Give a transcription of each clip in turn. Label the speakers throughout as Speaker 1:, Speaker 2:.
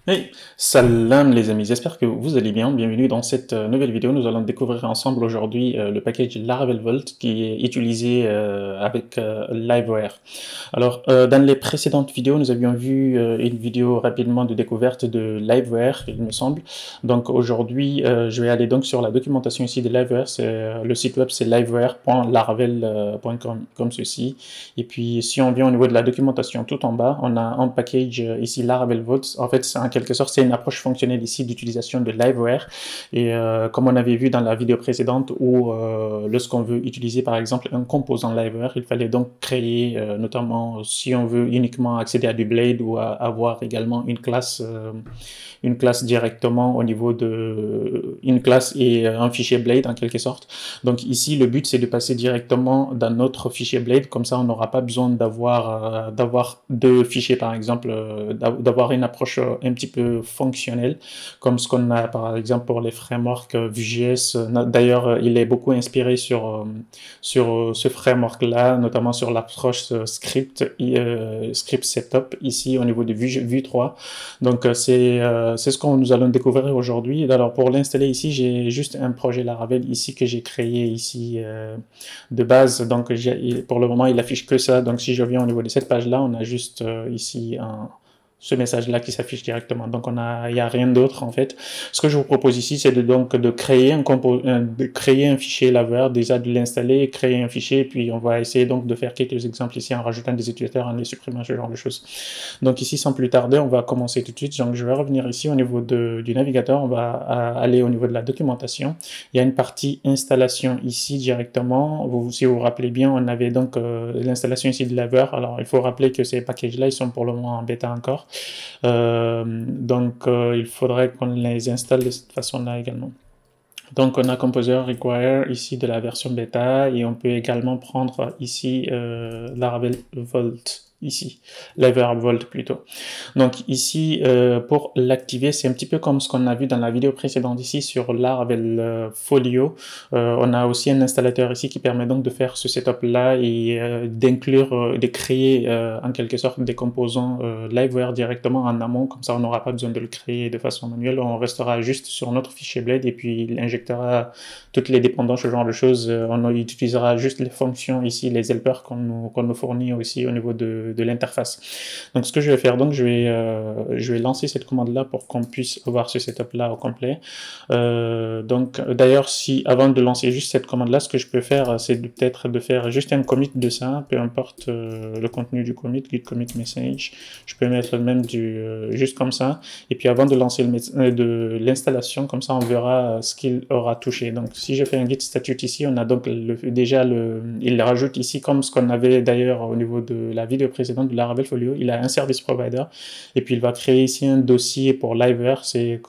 Speaker 1: Hey, salam les amis, j'espère que vous allez bien. Bienvenue dans cette nouvelle vidéo. Nous allons découvrir ensemble aujourd'hui le package Laravel Vault qui est utilisé avec Liveware. Alors, dans les précédentes vidéos, nous avions vu une vidéo rapidement de découverte de Liveware, il me semble. Donc aujourd'hui, je vais aller donc sur la documentation ici de Liveware. Le site web, c'est liveware.laravel.com comme ceci. Et puis, si on vient au niveau de la documentation tout en bas, on a un package ici Laravel Vault. En fait, c'est en quelque sorte, c'est une approche fonctionnelle ici d'utilisation de Liveware. Et comme on avait vu dans la vidéo précédente où lorsqu'on veut utiliser par exemple un composant Liveware, il fallait donc créer, notamment si on veut uniquement accéder à du Blade ou à avoir également une classe directement au niveau de une classe et un fichier Blade en quelque sorte. Donc ici, le but c'est de passer directement dans notre fichier Blade, comme ça on n'aura pas besoin d'avoir deux fichiers par exemple, d'avoir une approche un petit peu fonctionnelle, comme ce qu'on a par exemple pour les frameworks Vue.js. D'ailleurs, il est beaucoup inspiré sur ce framework-là, notamment sur l'approche script setup ici au niveau de Vue 3. Donc c'est ce que nous allons découvrir aujourd'hui. Alors pour l'installer ici, j'ai juste un projet Laravel ici que j'ai créé ici de base. Donc pour le moment, il affiche que ça. Donc si je viens au niveau de cette page-là, on a juste ici ce message-là qui s'affiche directement. Donc il n'y a rien d'autre en fait. Ce que je vous propose ici, c'est de créer de créer un fichier Laveur, déjà de l'installer, créer un fichier, et puis on va essayer donc de faire quelques exemples ici en rajoutant des utilisateurs, en les supprimant, ce genre de choses. Donc ici, sans plus tarder, on va commencer tout de suite. Donc je vais revenir ici au niveau du navigateur, on va aller au niveau de la documentation. Il y a une partie installation ici directement. Si vous vous rappelez bien, on avait donc l'installation ici de Laveur. Alors il faut rappeler que ces packages-là, ils sont pour le moment en bêta encore. Il faudrait qu'on les installe de cette façon-là également. Donc on a Composer Require ici de la version bêta et on peut également prendre ici Laravel Vault ici, Laravel plutôt. Donc ici, pour l'activer, c'est un petit peu comme ce qu'on a vu dans la vidéo précédente ici sur Laravel Folio. On a aussi un installateur ici qui permet donc de faire ce setup-là et d'inclure, de créer en quelque sorte des composants Liveware directement en amont. Comme ça, on n'aura pas besoin de le créer de façon manuelle. On restera juste sur notre fichier Blade et puis il injectera toutes les dépendances, ce genre de choses. On utilisera juste les fonctions ici, les helpers qu'on nous fournit aussi au niveau de l'interface. Donc ce que je vais faire, donc je vais lancer cette commande-là pour qu'on puisse avoir ce setup-là au complet. Donc d'ailleurs, si avant de lancer juste cette commande-là, ce que je peux faire, c'est peut-être de faire juste un commit de ça, peu importe le contenu du commit, git commit message. Je peux mettre même juste comme ça. Et puis avant de lancer de l'installation, comme ça on verra ce qu'il aura touché. Donc si je fais un git statute ici, on a donc il rajoute ici comme ce qu'on avait d'ailleurs au niveau de la vidéo précédente de Laravel Folio, il a un service provider et puis il va créer ici un dossier pour Liveware. C'est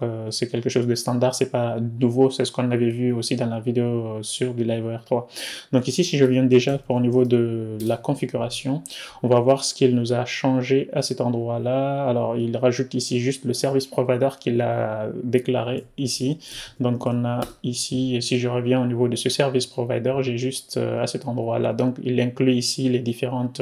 Speaker 1: quelque chose de standard, c'est pas nouveau, c'est ce qu'on avait vu aussi dans la vidéo sur du Liveware 3. Donc ici, si je viens déjà au niveau de la configuration, on va voir ce qu'il nous a changé à cet endroit-là. Alors il rajoute ici juste le service provider qu'il a déclaré ici. Donc on a ici, si je reviens au niveau de ce service provider, j'ai juste à cet endroit-là. Donc il inclut ici les différentes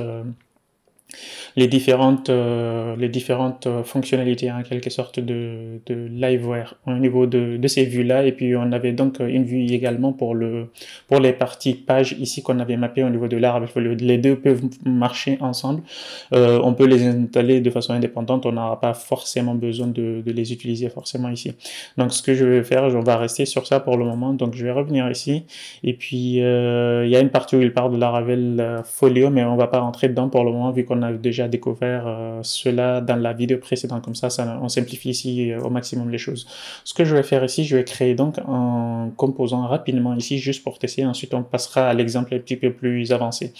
Speaker 1: fonctionnalités en quelque sorte de Liveware au niveau de ces vues-là. Et puis on avait donc une vue également pour les parties pages ici qu'on avait mappé au niveau de Laravel. Les deux peuvent marcher ensemble. On peut les installer de façon indépendante. On n'aura pas forcément besoin de les utiliser forcément ici. Donc ce que je vais faire, on va rester sur ça pour le moment. Donc je vais revenir ici. Et puis il y a une partie où il parle de Laravel Folio, mais on va pas rentrer dedans pour le moment vu qu'on a déjà découvert cela dans la vidéo précédente. Comme ça, on simplifie ici au maximum les choses. Ce que je vais faire ici, je vais créer donc un composant rapidement ici, juste pour tester. Ensuite, on passera à l'exemple un petit peu plus avancé,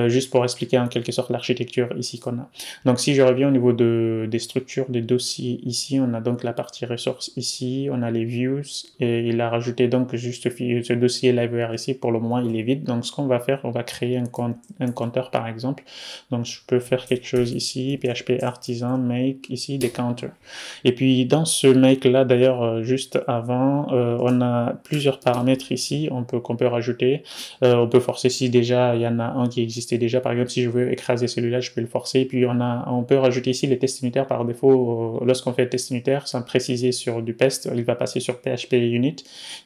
Speaker 1: juste pour expliquer en quelque sorte l'architecture ici qu'on a. Donc, si je reviens au niveau des structures des dossiers ici, on a donc la partie ressources ici, on a les views, et il a rajouté donc juste ce dossier Liveware ici. Pour le moment, il est vide. Donc, ce qu'on va faire, on va créer un compteur par exemple. Donc, je peux faire quelque chose ici, PHP artisan, make, ici des counters. Et puis dans ce make là, d'ailleurs, juste avant, on a plusieurs paramètres ici qu'on peut rajouter. On peut forcer si déjà il y en a un qui existait déjà. Par exemple, si je veux écraser celui-là, je peux le forcer. Et puis on peut rajouter ici les tests unitaires par défaut. Lorsqu'on fait le test unitaire, sans préciser sur du pest, il va passer sur PHP unit.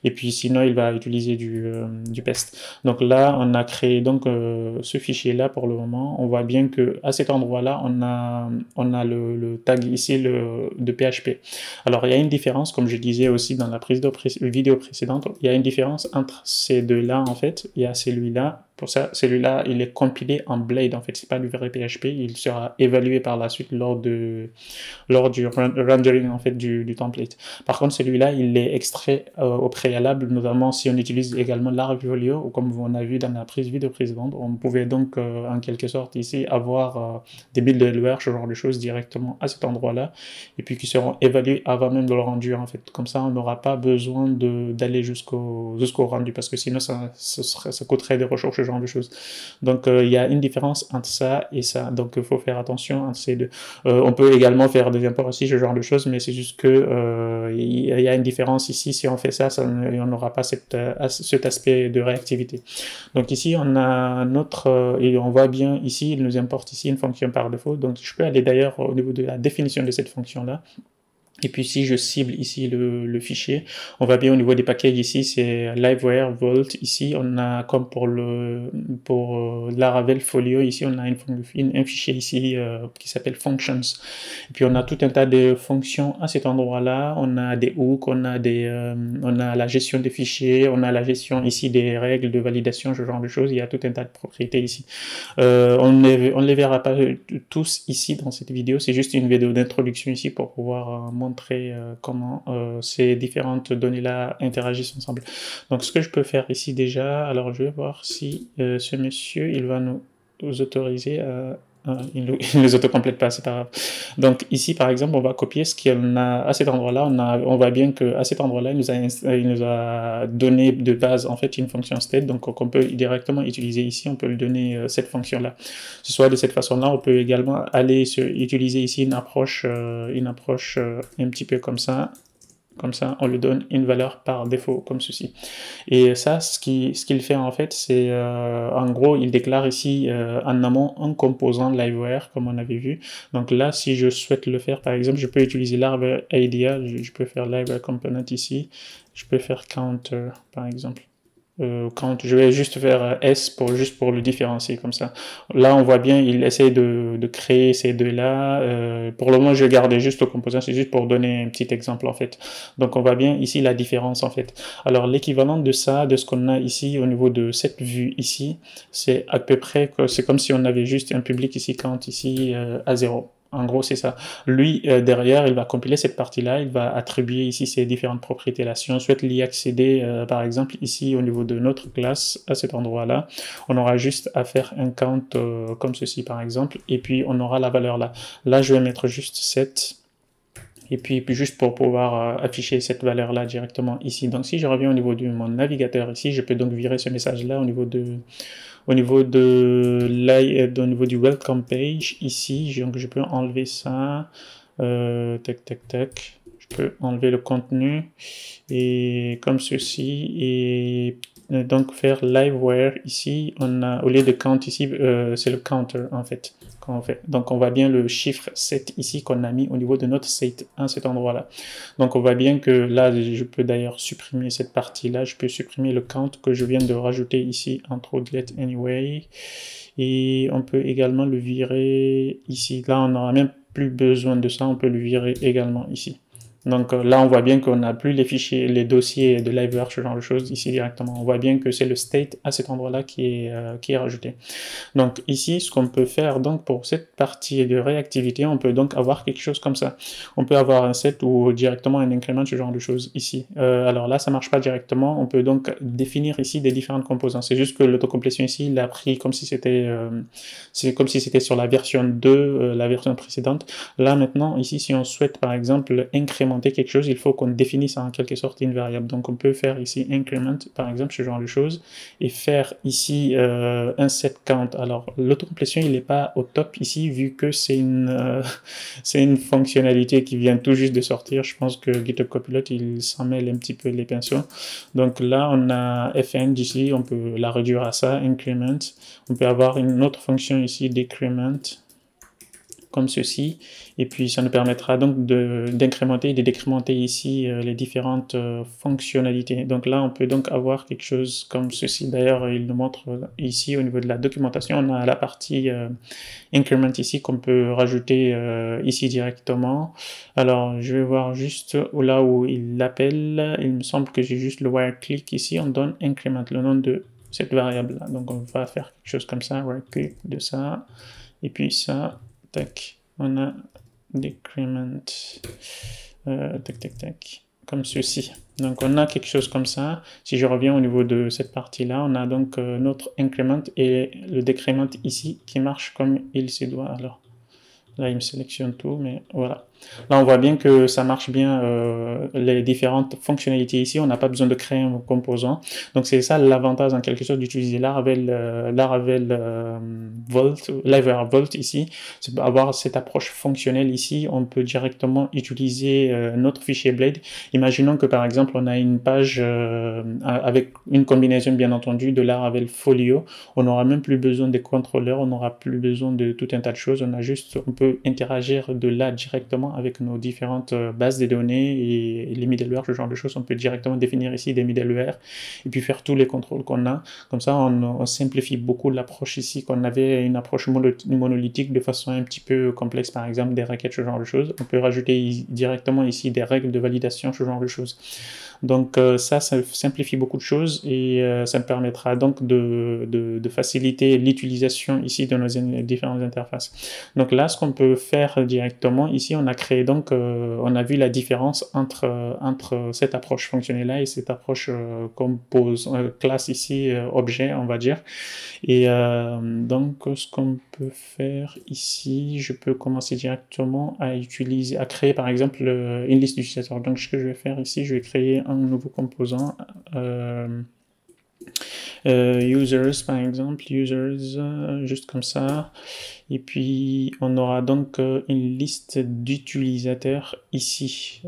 Speaker 1: Et puis sinon, il va utiliser du pest. Donc là, on a créé donc ce fichier-là pour le moment. On voit bien que à cet endroit-là, on a le tag ici de PHP. Alors il y a une différence, comme je disais aussi dans la vidéo précédente, il y a une différence entre ces deux-là en fait. Il y a celui-là. Pour ça, celui-là, il est compilé en Blade, en fait, c'est pas du vrai PHP, il sera évalué par la suite lors du rendering, en fait, du template. Par contre, celui-là, il est extrait au préalable, notamment si on utilise également Laravel, ou comme on a vu dans la vidéo précédente, on pouvait donc, en quelque sorte, ici, avoir des buildware, ce genre de choses directement à cet endroit-là, et puis qui seront évalués avant même de le rendu, en fait. Comme ça, on n'aura pas besoin d'aller jusqu'au rendu, parce que sinon, ça coûterait des ressources, de choses. Donc il y a une différence entre ça et ça, donc il faut faire attention entre ces deux. On peut également faire des imports aussi, ce genre de choses, mais c'est juste que il y a une différence ici. Si on fait ça, on n'aura pas cet aspect de réactivité. Donc ici on a notre et on voit bien ici, il nous importe ici une fonction par défaut. Donc je peux aller d'ailleurs au niveau de la définition de cette fonction là. Et puis si je cible ici le fichier, on va bien au niveau des packages ici, c'est Liveware, Vault, ici on a comme pour Laravel Folio, ici on a un fichier ici qui s'appelle Functions. Et puis on a tout un tas de fonctions à cet endroit-là, on a des hooks, on a la gestion des fichiers, on a la gestion ici des règles de validation, ce genre de choses, il y a tout un tas de propriétés ici. On ne les verra pas tous ici dans cette vidéo, c'est juste une vidéo d'introduction ici pour pouvoir montrer comment ces différentes données-là interagissent ensemble. Donc ce que je peux faire ici déjà, alors je vais voir si ce monsieur, il va nous autoriser à... il ne les autocomplète pas, c'est pas grave. Donc ici par exemple, on va copier ce qu'on a à cet endroit-là. On voit bien qu'à cet endroit-là, il nous a donné de base en fait une fonction state, donc on peut directement utiliser ici, on peut lui donner cette fonction-là. Ce soit de cette façon-là, on peut également aller utiliser ici une approche un petit peu comme ça. Comme ça, on lui donne une valeur par défaut, comme ceci. Et ça, ce qu'il fait en fait, c'est en gros, il déclare ici en amont un composant Liveware, comme on avait vu. Donc là, si je souhaite le faire, par exemple, je peux utiliser Laravel IDEA, je peux faire Liveware Component ici, je peux faire Counter, par exemple. Quand je vais juste faire S juste pour le différencier comme ça. Là, on voit bien, il essaie de créer ces deux-là. Pour le moment, je vais garder juste le composant, c'est juste pour donner un petit exemple en fait. Donc, on voit bien ici la différence en fait. Alors, l'équivalent de ça, de ce qu'on a ici au niveau de cette vue ici, c'est à peu près, c'est comme si on avait juste un public ici, count ici à 0. En gros, c'est ça. Lui, derrière, il va compiler cette partie-là, il va attribuer ici ces différentes propriétés-là. Si on souhaite y accéder, par exemple, ici, au niveau de notre classe, à cet endroit-là, on aura juste à faire un count comme ceci, par exemple, et puis on aura la valeur là. Là, je vais mettre juste 7. Et puis juste pour pouvoir afficher cette valeur-là directement ici. Donc, si je reviens au niveau de mon navigateur ici, je peux donc virer ce message-là au niveau du welcome page ici. Donc, je peux enlever ça. Tac. Je peux enlever le contenu et comme ceci et donc faire liveware ici. On a au lieu de count ici, c'est le counter en fait. Donc on voit bien le chiffre 7 ici qu'on a mis au niveau de notre state à cet endroit-là. Donc on voit bien que là, je peux d'ailleurs supprimer cette partie-là. Je peux supprimer le count que je viens de rajouter ici entre let anyway. Et on peut également le virer ici. Là, on n'aura même plus besoin de ça. On peut le virer également ici. Donc là, on voit bien qu'on n'a plus les fichiers, les dossiers de Liveware, ce genre de choses ici directement. On voit bien que c'est le state à cet endroit-là qui est rajouté. Donc ici, ce qu'on peut faire donc pour cette partie de réactivité, on peut donc avoir quelque chose comme ça. On peut avoir un set ou directement un increment, ce genre de choses ici. Alors là, ça marche pas directement. On peut donc définir ici des différentes composants. C'est juste que l'autocomplétion ici, il a pris comme si c'était sur la version 2, la version précédente. Là maintenant, ici, si on souhaite par exemple incrémenter incrémenter quelque chose, il faut qu'on définisse en quelque sorte une variable. Donc on peut faire ici increment, par exemple, ce genre de choses, et faire ici un set count. Alors l'autocomplétion, il n'est pas au top ici, vu que c'est une fonctionnalité qui vient tout juste de sortir. Je pense que GitHub Copilot, il s'en mêle un petit peu les pinceaux. Donc là, on a fn ici, on peut la réduire à ça, increment. On peut avoir une autre fonction ici, decrement, comme ceci, et puis ça nous permettra donc d'incrémenter et de décrémenter ici les différentes fonctionnalités. Donc là, on peut donc avoir quelque chose comme ceci. D'ailleurs, il nous montre ici au niveau de la documentation, on a la partie increment ici qu'on peut rajouter ici directement. Alors, je vais voir juste là où il l'appelle. Il me semble que j'ai juste le wire click ici. On donne increment, le nom de cette variable là. Donc on va faire quelque chose comme ça, right click de ça, et puis ça, tac, on a decrement, tac tac tac, comme ceci. Donc on a quelque chose comme ça. Si je reviens au niveau de cette partie là, on a donc notre increment et le decrement ici qui marche comme il se doit. Alors là il me sélectionne tout, mais voilà. Là, on voit bien que ça marche bien, les différentes fonctionnalités ici. On n'a pas besoin de créer un composant. Donc, c'est ça l'avantage, en quelque sorte, d'utiliser Laravel Volt ici. C'est avoir cette approche fonctionnelle ici. On peut directement utiliser notre fichier Blade. Imaginons que, par exemple, on a une page avec une combinaison, bien entendu, de Laravel Folio. On n'aura même plus besoin des contrôleurs. On n'aura plus besoin de tout un tas de choses. On peut interagir de là directement avec nos différentes bases de données et les middleware, ce genre de choses. On peut directement définir ici des middleware et puis faire tous les contrôles qu'on a. Comme ça, on simplifie beaucoup l'approche ici, qu'on avait une approche monolithique de façon un petit peu complexe, par exemple des requêtes, ce genre de choses. On peut rajouter directement ici des règles de validation, ce genre de choses. Donc ça simplifie beaucoup de choses et ça me permettra donc de faciliter l'utilisation ici de nos différentes interfaces. Donc là, ce qu'on peut faire directement, ici on a créé donc, on a vu la différence entre cette approche fonctionnelle-là et cette approche classe ici, objet, on va dire. Et donc ce qu'on peut faire ici, je peux commencer directement à créer par exemple une liste d'utilisateurs. Donc ce que je vais faire ici, je vais créer un nouveau composant, users par exemple, users, juste comme ça. Et puis, on aura donc une liste d'utilisateurs ici.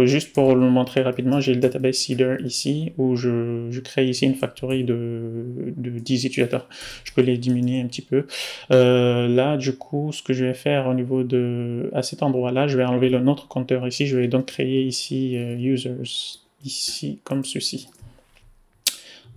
Speaker 1: Juste pour le montrer rapidement, j'ai le database seeder ici, où je crée ici une factory de 10 utilisateurs. Je peux les diminuer un petit peu. Là, du coup, ce que je vais faire au niveau à cet endroit-là, je vais enlever le notre compteur ici. Je vais donc créer ici users, ici, comme ceci.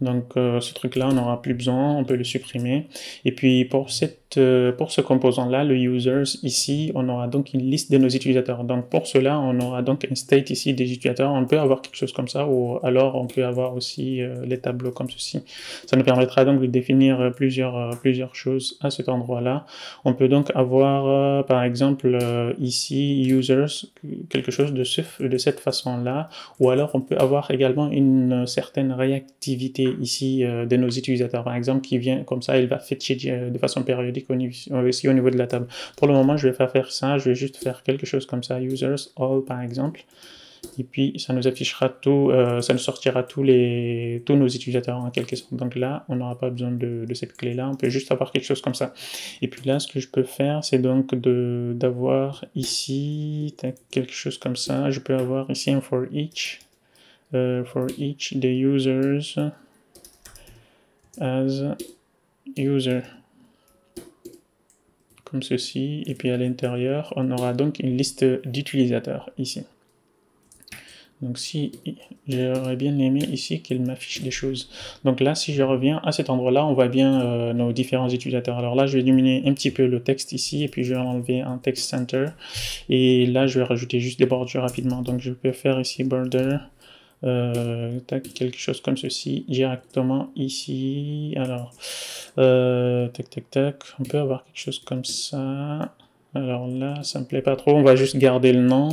Speaker 1: Donc ce truc-là, on n'aura plus besoin, on peut le supprimer. Et puis pour ce composant-là, le users, ici, on aura donc une liste de nos utilisateurs. Donc pour cela, on aura donc un state ici des utilisateurs. On peut avoir quelque chose comme ça, ou alors on peut avoir aussi les tableaux comme ceci. Ça nous permettra donc de définir plusieurs choses à cet endroit-là. On peut donc avoir, par exemple, ici, users, quelque chose de cette façon-là, ou alors on peut avoir également une certaine réactivité ici de nos utilisateurs, par exemple, qui vient comme ça, il va fetcher de façon périodique aussi au niveau de la table. Pour le moment, je vais pas faire ça, je vais juste faire quelque chose comme ça, users all par exemple, et puis ça nous affichera tout, ça nous sortira tous nos utilisateurs en quelque sorte. Donc là, on n'aura pas besoin de cette clé-là, on peut juste avoir quelque chose comme ça. Et puis là, ce que je peux faire, c'est donc d'avoir ici quelque chose comme ça. Je peux avoir ici un for each the users as user, comme ceci, et puis à l'intérieur on aura donc une liste d'utilisateurs ici. Donc si j'aurais bien aimé ici qu'il m'affiche des choses. Donc là, si je reviens à cet endroit-là, on voit bien nos différents utilisateurs. Alors là, je vais diminuer un petit peu le texte ici, et puis je vais enlever un text center. Et là, je vais rajouter juste des bordures rapidement. Donc je peux faire ici border, quelque chose comme ceci, directement ici. Alors, tac, on peut avoir quelque chose comme ça. Alors là, ça me plaît pas trop, on va juste garder le nom.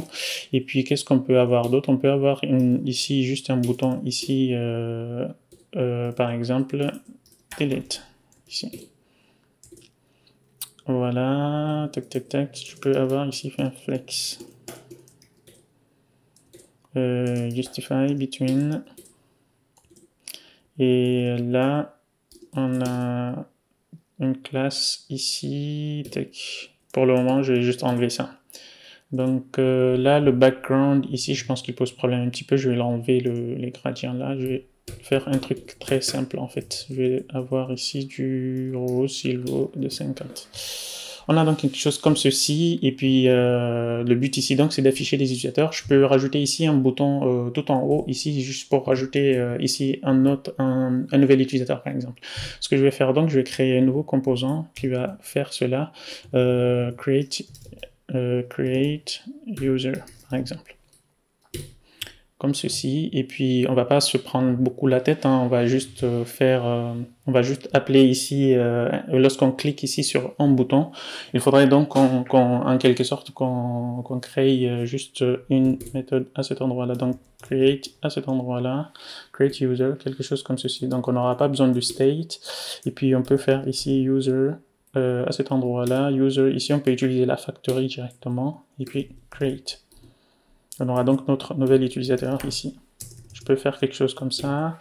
Speaker 1: Et puis, qu'est-ce qu'on peut avoir d'autre? On peut avoir ici juste un bouton, ici, par exemple, delete, ici. Voilà, tac, je peux avoir ici un flex. justify between, et là on a une classe ici, tac. Pour le moment je vais juste enlever ça. Donc là le background ici je pense qu'il pose problème un petit peu, je vais l'enlever les gradients là, je vais faire un truc très simple en fait, je vais avoir ici du rose silver de 50. On a donc quelque chose comme ceci, et puis le but ici donc c'est d'afficher les utilisateurs. Je peux rajouter ici un bouton tout en haut, ici juste pour rajouter ici un nouvel utilisateur par exemple. Ce que je vais faire donc, je vais créer un nouveau composant qui va faire cela, create user par exemple. Comme ceci, et puis on va pas se prendre beaucoup la tête, hein, on va juste on va juste appeler ici, lorsqu'on clique ici sur un bouton, il faudrait donc en quelque sorte qu'on crée juste une méthode à cet endroit-là, donc create à cet endroit-là, create user, quelque chose comme ceci, donc on n'aura pas besoin du state, et puis on peut faire ici user, à cet endroit-là, user, ici on peut utiliser la factory directement, et puis create. On aura donc notre nouvel utilisateur ici. Je peux faire quelque chose comme ça.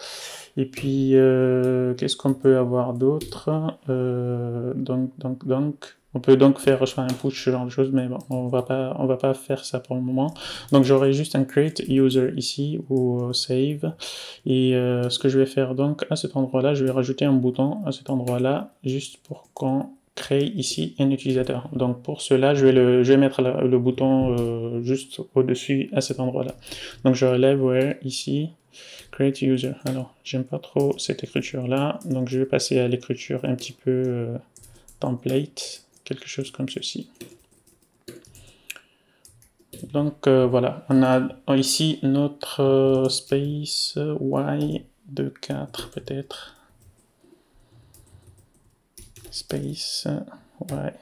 Speaker 1: Et puis, qu'est-ce qu'on peut avoir d'autre? On peut donc faire soit un push, ce genre de choses, mais bon, on va pas faire ça pour le moment. Donc j'aurai juste un create user ici, ou save. Et ce que je vais faire donc, à cet endroit-là, je vais rajouter un bouton à cet endroit-là, juste pour qu'on crée ici un utilisateur. Donc pour cela, je vais mettre le bouton juste au-dessus à cet endroit-là. Donc je relève where ici, create user. Alors j'aime pas trop cette écriture-là, donc je vais passer à l'écriture un petit peu template, quelque chose comme ceci. Donc voilà, on a ici notre space y de 4 peut-être. Space, ouais.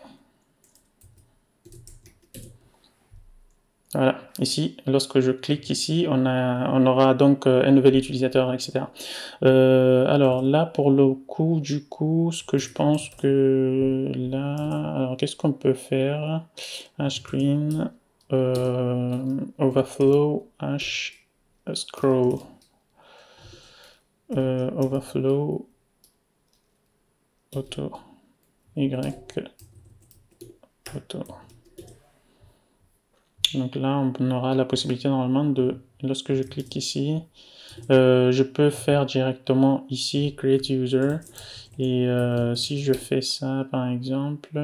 Speaker 1: Voilà, ici, lorsque je clique ici, on aura donc un nouvel utilisateur, etc. Alors là, pour le coup, du coup, ce que je pense que là, alors qu'est-ce qu'on peut faire? Screen, overflow, scroll, overflow, auto, y, auto. Donc là, on aura la possibilité normalement de, lorsque je clique ici, je peux faire directement ici, create user, et si je fais ça par exemple,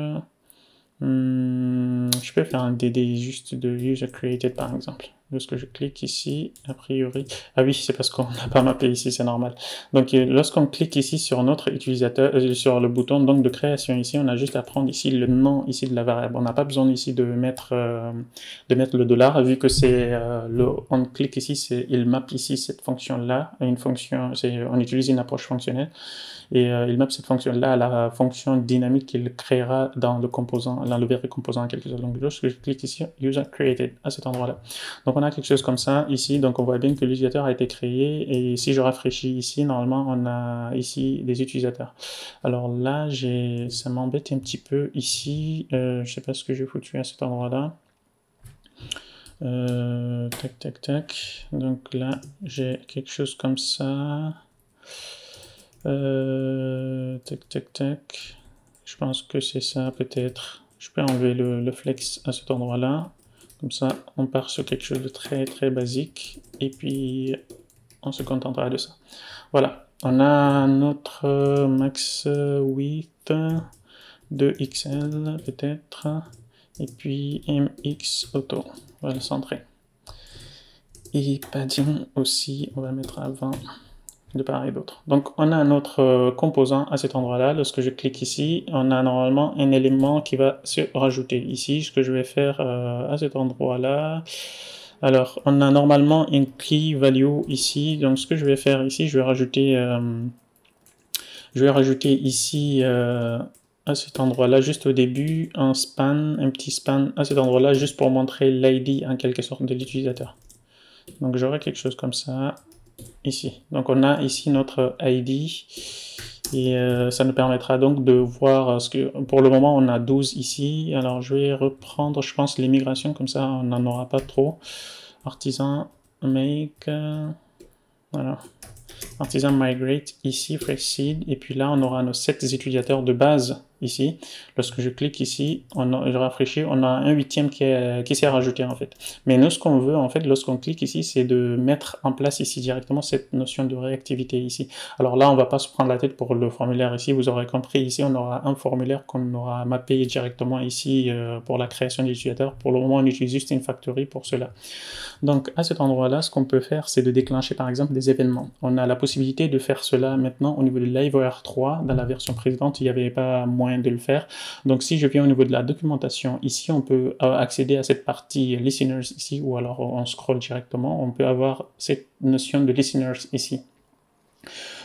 Speaker 1: je peux faire un DD juste de user created par exemple. Lorsque je clique ici, a priori, ah oui, c'est parce qu'on n'a pas mappé ici, c'est normal. Donc lorsqu'on clique ici sur notre utilisateur, sur le bouton donc de création ici, on a juste à prendre ici le nom ici de la variable. On n'a pas besoin ici de mettre le dollar, vu que c'est on clique ici, il map ici cette fonction là, une fonction, on utilise une approche fonctionnelle. Et il map cette fonction-là à la fonction dynamique qu'il créera dans le composant, dans le vrai composant en quelque sorte. Donc lorsque je clique ici, user created, à cet endroit-là. Donc on a quelque chose comme ça ici, donc on voit bien que l'utilisateur a été créé, et si je rafraîchis ici, normalement on a ici des utilisateurs. Alors là, ça m'embête un petit peu ici, je sais pas ce que j'ai foutu à cet endroit-là. Tac, tac, tac. Donc là, j'ai quelque chose comme ça. Tac, tac, tac. Je pense que c'est ça, peut-être. Je peux enlever le flex à cet endroit-là. Comme ça, on part sur quelque chose de très, très basique. Et puis, on se contentera de ça. Voilà. On a notre max width de XL, peut-être. Et puis, MX auto. On va le centrer. Et padding aussi, on va mettre à 20. De part et d'autre. Donc on a notre composant à cet endroit-là. Lorsque je clique ici, on a normalement un élément qui va se rajouter ici. Ce que je vais faire à cet endroit-là, alors on a normalement une key value ici. Donc ce que je vais faire ici, je vais rajouter ici à cet endroit-là, juste au début, un petit span à cet endroit-là, juste pour montrer l'ID en quelque sorte de l'utilisateur. Donc j'aurai quelque chose comme ça. Ici. Donc on a ici notre ID, et ça nous permettra donc de voir ce que, pour le moment on a 12 ici. Alors je vais reprendre, je pense, les migrations, comme ça on n'en aura pas trop. Artisan, make, voilà, artisan migrate ici, fresh seed, et puis là on aura nos 7 utilisateurs de base ici. Lorsque je clique ici, je rafraîchis, on a un 8e qui s'est rajouté en fait. Mais nous, ce qu'on veut en fait, lorsqu'on clique ici, c'est de mettre en place ici directement cette notion de réactivité ici. Alors là, on va pas se prendre la tête pour le formulaire ici, vous aurez compris, ici on aura un formulaire qu'on aura mappé directement ici pour la création des utilisateurs. Pour le moment, on utilise juste une factory pour cela. Donc à cet endroit-là, ce qu'on peut faire, c'est de déclencher par exemple des événements. On a la possibilité de faire cela maintenant au niveau de LiveWire 3. Dans la version précédente, il n'y avait pas moyen de le faire. Donc si je viens au niveau de la documentation, ici on peut accéder à cette partie listeners ici, ou alors on scroll directement, on peut avoir cette notion de listeners ici.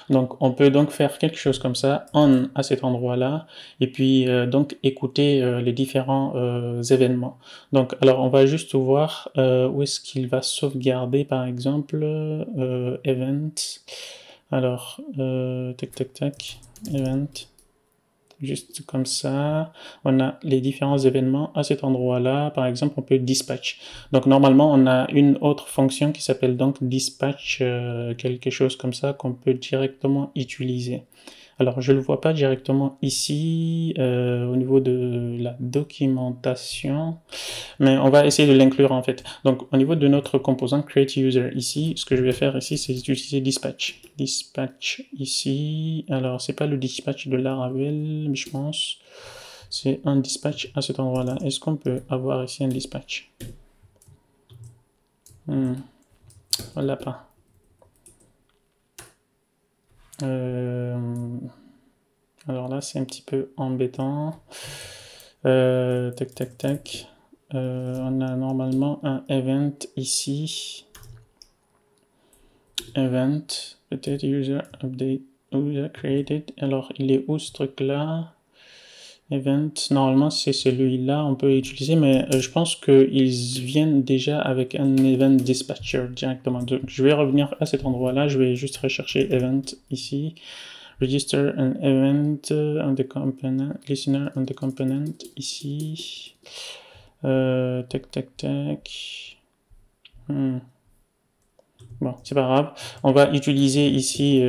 Speaker 1: Donc on peut donc faire quelque chose comme ça, on à cet endroit-là, et puis donc écouter les différents événements. Donc alors on va juste voir où est-ce qu'il va sauvegarder par exemple event. Alors tac tac tac, event. Juste comme ça, on a les différents événements à cet endroit-là. Par exemple, on peut dispatch. Donc normalement, on a une autre fonction qui s'appelle donc dispatch, quelque chose comme ça qu'on peut directement utiliser. Alors, je ne le vois pas directement ici au niveau de la documentation, mais on va essayer de l'inclure en fait. Donc, au niveau de notre composant create user ici, ce que je vais faire ici, c'est utiliser dispatch. Dispatch ici. Alors, c'est pas le dispatch de Laravel, mais je pense c'est un dispatch à cet endroit-là. Est-ce qu'on peut avoir ici un dispatch? On l'a pas. Alors là, c'est un petit peu embêtant. Tac, tac, tac. On a normalement un event ici. Event, peut-être user update, user created. Alors, il est où ce truc-là? Event, normalement c'est celui-là, on peut utiliser, mais je pense qu'ils viennent déjà avec un event dispatcher directement. Donc, je vais revenir à cet endroit-là, je vais juste rechercher event ici. Register an event on the component, listener on the component ici. Tac, tac, tac. Bon, c'est pas grave. On va utiliser ici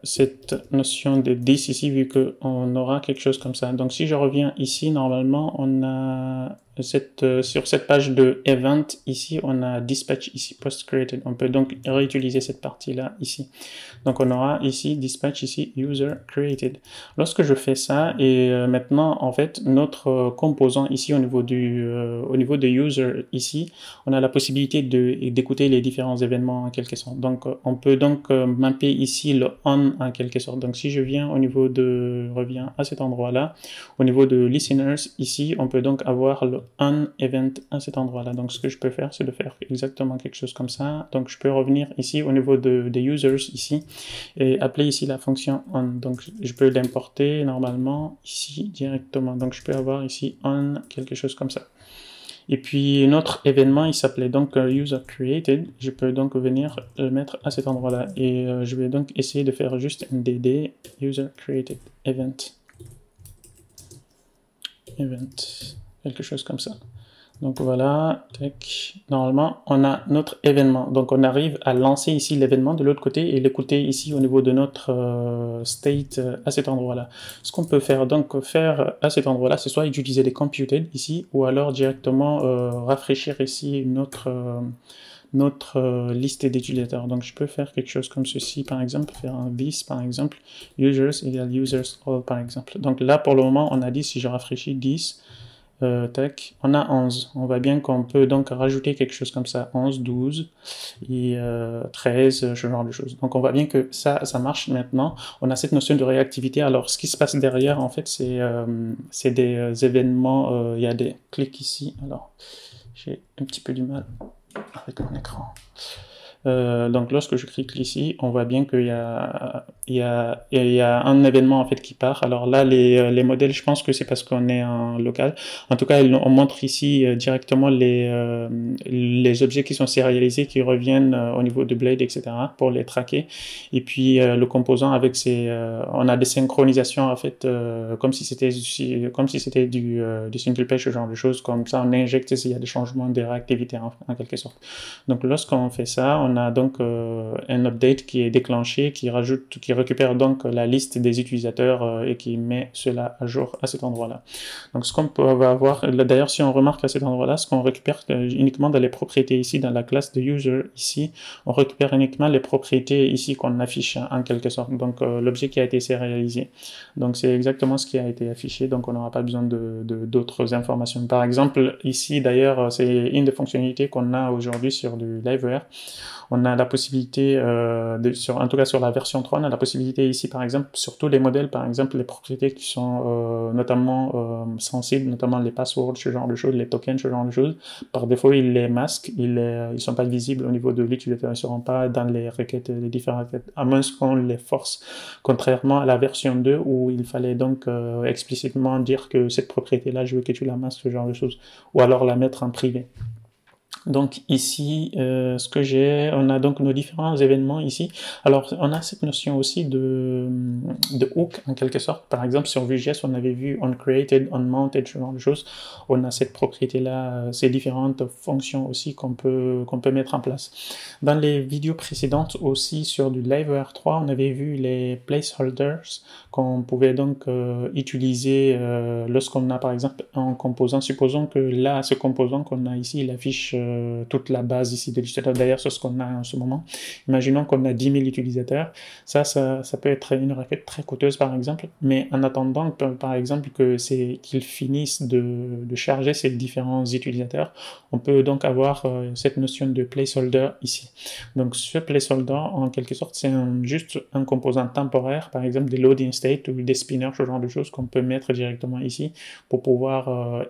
Speaker 1: cette notion de this ici, vu qu'on aura quelque chose comme ça. Donc, si je reviens ici, normalement, on a sur cette page de event ici, on a dispatch ici, post created. On peut donc réutiliser cette partie-là ici. Donc, on aura ici dispatch ici, user created. Lorsque je fais ça, et maintenant, en fait, notre composant ici au niveau de user ici, on a la possibilité d'écouter les différents événements en quelque sorte. Donc, on peut donc mapper ici le on en quelque sorte. Donc, si je viens au niveau reviens à cet endroit-là, au niveau de listeners ici, on peut donc avoir le on event à cet endroit-là. Donc, ce que je peux faire, c'est de faire exactement quelque chose comme ça. Donc, je peux revenir ici au niveau des users ici et appeler ici la fonction on. Donc, je peux l'importer normalement ici directement. Donc, je peux avoir ici on quelque chose comme ça. Et puis notre événement, il s'appelait donc user created. Je peux donc venir le mettre à cet endroit-là. Et je vais donc essayer de faire juste un dd user created event. Event. Quelque chose comme ça. Donc voilà, tac. Normalement, on a notre événement. Donc on arrive à lancer ici l'événement de l'autre côté et l'écouter ici au niveau de notre state à cet endroit-là. Ce qu'on peut faire à cet endroit-là, c'est soit utiliser les computed ici ou alors directement rafraîchir ici notre liste d'utilisateurs. Donc je peux faire quelque chose comme ceci, par exemple, faire un this, par exemple, users égale users all, par exemple. Donc là, pour le moment, on a dit, si je rafraîchis 10, tac, on a 11. On voit bien qu'on peut donc rajouter quelque chose comme ça, 11, 12 et 13, ce genre de choses. Donc on voit bien que ça marche maintenant. On a cette notion de réactivité. Alors ce qui se passe derrière, en fait, c'est des événements, il y a des clics ici. Alors j'ai un petit peu du mal avec mon écran. Donc lorsque je clique ici, on voit bien qu'il y a un événement en fait qui part. Alors là, les modèles, je pense que c'est parce qu'on est en local. En tout cas, on montre ici directement les objets qui sont sérialisés, qui reviennent au niveau de Blade, etc. pour les traquer. Et puis le composant avec on a des synchronisations en fait, comme si c'était du single page, ce genre de choses. Comme ça, on injecte s'il y a des changements de réactivité en quelque sorte. Donc lorsqu'on fait ça, on a donc un update qui est déclenché, qui récupère donc la liste des utilisateurs et qui met cela à jour à cet endroit-là. Donc ce qu'on peut avoir, d'ailleurs si on remarque à cet endroit-là, ce qu'on récupère uniquement dans les propriétés ici, dans la classe de user ici, on récupère uniquement les propriétés ici qu'on affiche en quelque sorte, donc l'objet qui a été sérialisé. Donc c'est exactement ce qui a été affiché, donc on n'aura pas besoin d'autres informations. Par exemple, ici d'ailleurs, c'est une des fonctionnalités qu'on a aujourd'hui sur du Liveware. On a la possibilité, en tout cas sur la version 3, on a la possibilité ici par exemple, sur tous les modèles, par exemple les propriétés qui sont notamment sensibles, notamment les passwords, ce genre de choses, les tokens, ce genre de choses, par défaut ils les masquent, ils ne sont pas visibles au niveau de l'utilisateur, ils ne seront pas dans les requêtes, les différentes requêtes, à moins qu'on les force, contrairement à la version 2 où il fallait donc explicitement dire que cette propriété-là, je veux que tu la masques, ce genre de choses, ou alors la mettre en privé. Donc ici, ce que j'ai, on a donc nos différents événements ici. Alors on a cette notion aussi de hook en quelque sorte. Par exemple sur Vue.js, on avait vu onCreated, onMounted, ce genre de choses. On a cette propriété-là, ces différentes fonctions aussi qu'on peut mettre en place. Dans les vidéos précédentes aussi sur du Liveware 3, on avait vu les placeholders qu'on pouvait donc utiliser lorsqu'on a par exemple un composant. Supposons que là, ce composant qu'on a ici, il affiche toute la base ici de l'utilisateur. D'ailleurs, c'est ce qu'on a en ce moment. Imaginons qu'on a 10 000 utilisateurs. Ça peut être une requête très coûteuse, par exemple. Mais en attendant, par exemple, qu'ils finissent de charger ces différents utilisateurs, on peut donc avoir cette notion de placeholder ici. Donc, ce placeholder, en quelque sorte, c'est juste un composant temporaire, par exemple des loading state ou des spinners, ce genre de choses qu'on peut mettre directement ici pour pouvoir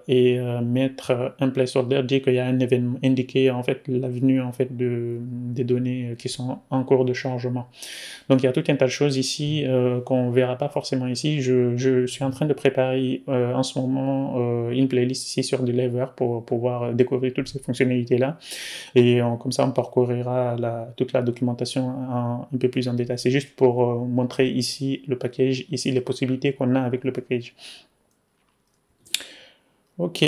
Speaker 1: mettre un placeholder, dire qu'il y a un événement, indiquer en fait la venue en fait des données qui sont en cours de chargement. Donc il y a tout un tas de choses ici qu'on verra pas forcément ici. Je suis en train de préparer en ce moment une playlist ici sur du Liveware pour pouvoir découvrir toutes ces fonctionnalités là et comme ça on parcourira toute la documentation un peu plus en détail. C'est juste pour montrer ici le package, ici les possibilités qu'on a avec le package. Ok,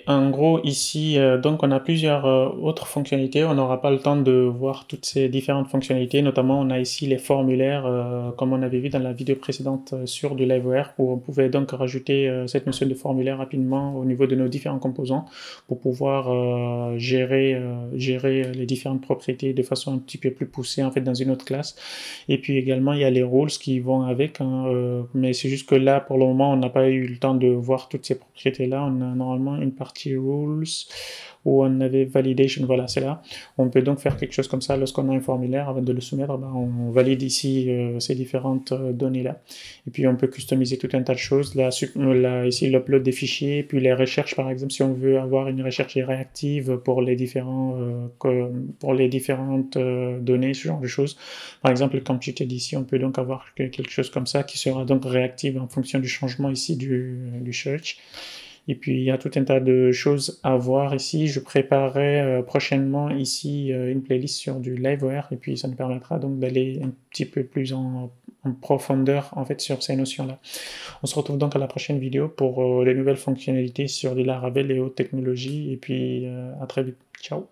Speaker 1: en gros ici, donc on a plusieurs autres fonctionnalités, on n'aura pas le temps de voir toutes ces différentes fonctionnalités, notamment on a ici les formulaires, comme on avait vu dans la vidéo précédente sur du Liveware, où on pouvait donc rajouter cette notion de formulaire rapidement au niveau de nos différents composants, pour pouvoir gérer les différentes propriétés de façon un petit peu plus poussée en fait dans une autre classe. Et puis également il y a les rules qui vont avec, hein, mais c'est juste que là pour le moment on n'a pas eu le temps de voir toutes ces propriétés-là. On a normalement une partie rules où on avait validation, voilà, c'est là. On peut donc faire quelque chose comme ça lorsqu'on a un formulaire, avant de le soumettre, ben, on valide ici ces différentes données-là. Et puis on peut customiser tout un tas de choses. Là ici, l'upload des fichiers, puis les recherches, par exemple, si on veut avoir une recherche réactive pour les différentes données, ce genre de choses. Par exemple, comme je t'ai dit ici, on peut donc avoir quelque chose comme ça qui sera donc réactive en fonction du changement ici du search. Et puis il y a tout un tas de choses à voir ici. Je préparerai prochainement ici une playlist sur du Liveware et puis ça nous permettra donc d'aller un petit peu plus en profondeur en fait sur ces notions-là. On se retrouve donc à la prochaine vidéo pour les nouvelles fonctionnalités sur les Laravel et autres technologies et puis à très vite. Ciao.